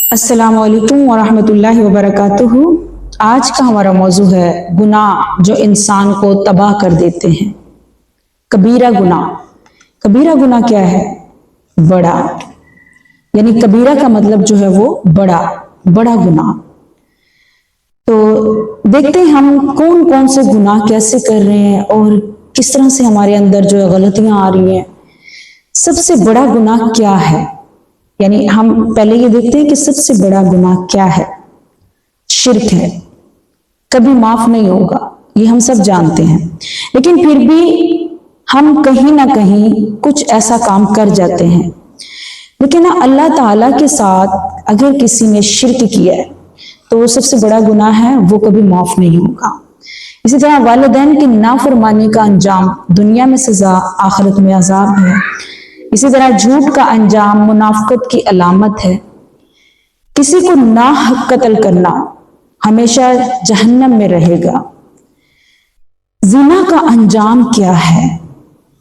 अस्सलाम वालेकुम वरहमतुल्लाहि वबरकातुहू। आज का हमारा मौजू है गुनाह जो इंसान को तबाह कर देते हैं। कबीरा गुनाह। कबीरा गुनाह क्या है? बड़ा, यानी कबीरा का मतलब जो है वो बड़ा बड़ा गुनाह। तो देखते हैं हम कौन कौन से गुनाह कैसे कर रहे हैं और किस तरह से हमारे अंदर जो है गलतियां आ रही हैं। सबसे बड़ा गुनाह क्या है? यानी हम पहले ये देखते हैं कि सबसे बड़ा गुनाह क्या है। शिर्क है, कभी माफ नहीं होगा, ये हम सब जानते हैं। लेकिन फिर भी हम कहीं ना कहीं कुछ ऐसा काम कर जाते हैं। लेकिन ना अल्लाह ताला के साथ अगर किसी ने शिर्क किया है तो वो सबसे बड़ा गुनाह है, वो कभी माफ नहीं होगा। इसी तरह वालिदैन की नाफरमानी का अंजाम दुनिया में सजा, आखिरत में अजाब है। इसी तरह झूठ का अंजाम मुनाफिकत की अलामत है। किसी को नाहक कत्ल करना हमेशा जहन्नम में रहेगा। जिना का अंजाम क्या है?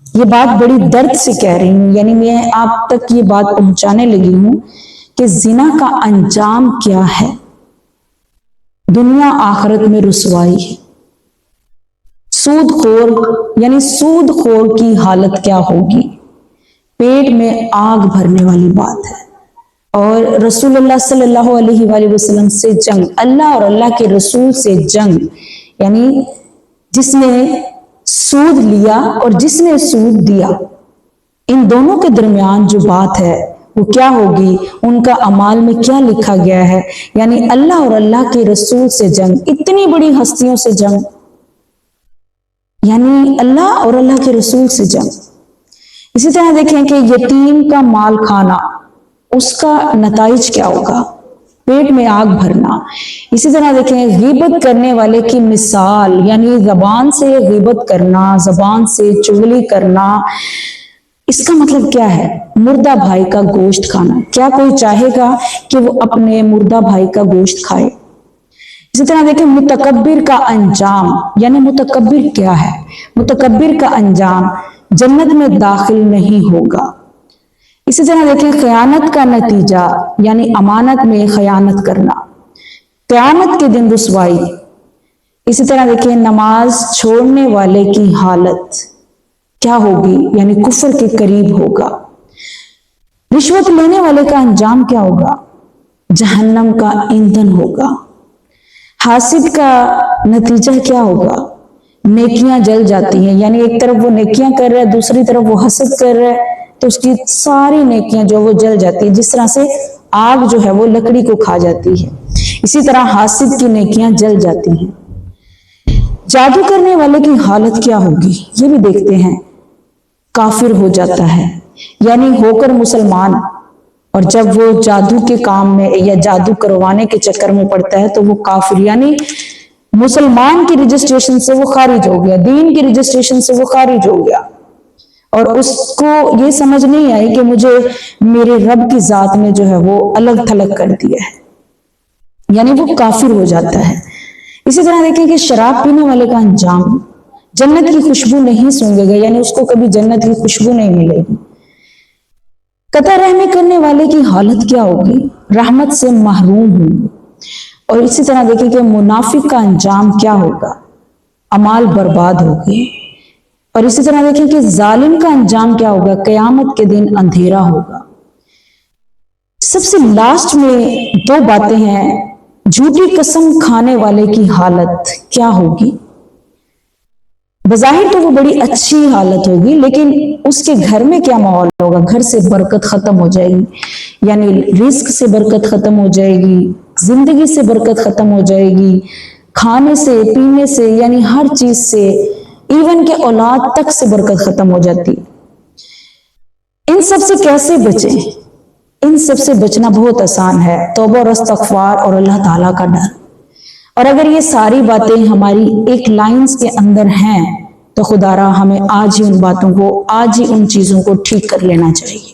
ये बात बड़ी दर्द से कह रही हूं, यानी मैं आप तक ये बात पहुंचाने लगी हूं कि जिना का अंजाम क्या है। दुनिया आखिरत में रुसवाई है। सूदखोर यानी सूदखोर की हालत क्या होगी? पेट में आग भरने वाली बात है। और रसूलुल्लाह सल्लल्लाहु अलैहि वसल्लम से जंग, अल्लाह और अल्लाह के रसूल से जंग, यानी जिसने सूद लिया और जिसने सूद दिया, इन दोनों के दरमियान जो बात है वो क्या होगी, उनका अमाल में क्या लिखा गया है। यानी अल्लाह और अल्लाह के रसूल से जंग, इतनी बड़ी हस्तियों से जंग, यानी अल्लाह और अल्लाह के रसूल से जंग। इसी तरह देखें कि यतीम का माल खाना, उसका नताइज क्या होगा? पेट में आग भरना। इसी तरह देखें गीबत करने वाले की मिसाल, यानी जबान से गीबत करना, जबान से चुगली करना, इसका मतलब क्या है? मुर्दा भाई का गोश्त खाना। क्या कोई चाहेगा कि वो अपने मुर्दा भाई का गोश्त खाए? इसी तरह देखें मुतकब्बिर का अंजाम, यानी मुतकब्बिर क्या है? मुतकब्बिर का अंजाम जन्नत में दाखिल नहीं होगा। इसी तरह देखें खयानत का नतीजा, यानी अमानत में खयानत करना, क़यामत के दिन रुसवाई। इसी तरह देखें नमाज छोड़ने वाले की हालत क्या होगी, यानी कुफ्र के करीब होगा। रिश्वत लेने वाले का अंजाम क्या होगा? जहन्नम का ईंधन होगा। हासिद का नतीजा क्या होगा? नेकियां जल जाती हैं, यानी एक तरफ वो नेकियां कर रहा है, दूसरी तरफ वो हसद कर रहा है, तो उसकी सारी नेकियां जो वो जल जाती है, जिस तरह से आग जो है वो लकड़ी को खा जाती है, इसी तरह हासिद की नेकियां जल जाती हैं। जादू करने वाले की हालत क्या होगी, ये भी देखते हैं। काफिर हो जाता है, यानी होकर मुसलमान, और जब वो जादू के काम में या जादू करवाने के चक्कर में पड़ता है तो वो काफिर, यानी मुसलमान की रजिस्ट्रेशन से वो खारिज हो गया, दीन की रजिस्ट्रेशन से वो खारिज हो गया, और उसको ये समझ नहीं आई कि मुझे मेरे रब की जात ने जो है वो अलग थलग कर दिया है, यानी वो काफिर हो जाता है। इसी तरह देखें कि शराब पीने वाले का अंजाम जन्नत की खुशबू नहीं सूंघेगा, यानी उसको कभी जन्नत की खुशबू नहीं मिलेगी। कता रहमी करने वाले की हालत क्या होगी? रहमत से महरूम होंगे। और इसी तरह देखिए कि मुनाफिक का अंजाम क्या होगा? अमाल बर्बाद हो गए। और इसी तरह देखिए कि जालिम का अंजाम क्या होगा? क़यामत के दिन अंधेरा होगा। सबसे लास्ट में दो बातें हैं। झूठी कसम खाने वाले की हालत क्या होगी? बज़ाहिर तो वो बड़ी अच्छी हालत होगी, लेकिन उसके घर में क्या माहौल होगा? घर से बरकत खत्म हो जाएगी, यानी रिस्क से बरकत खत्म हो जाएगी, जिंदगी से बरकत खत्म हो जाएगी, खाने से पीने से, यानी हर चीज से, इवन के औलाद तक से बरकत खत्म हो जाती है। इन सब से कैसे बचें? इन सब से बचना बहुत आसान है। तौबा और इस्तिग़फ़ार और अल्लाह ताला का डर। और अगर ये सारी बातें हमारी एक लाइंस के अंदर हैं तो खुदारा हमें आज ही उन बातों को, आज ही उन चीजों को ठीक कर लेना चाहिए।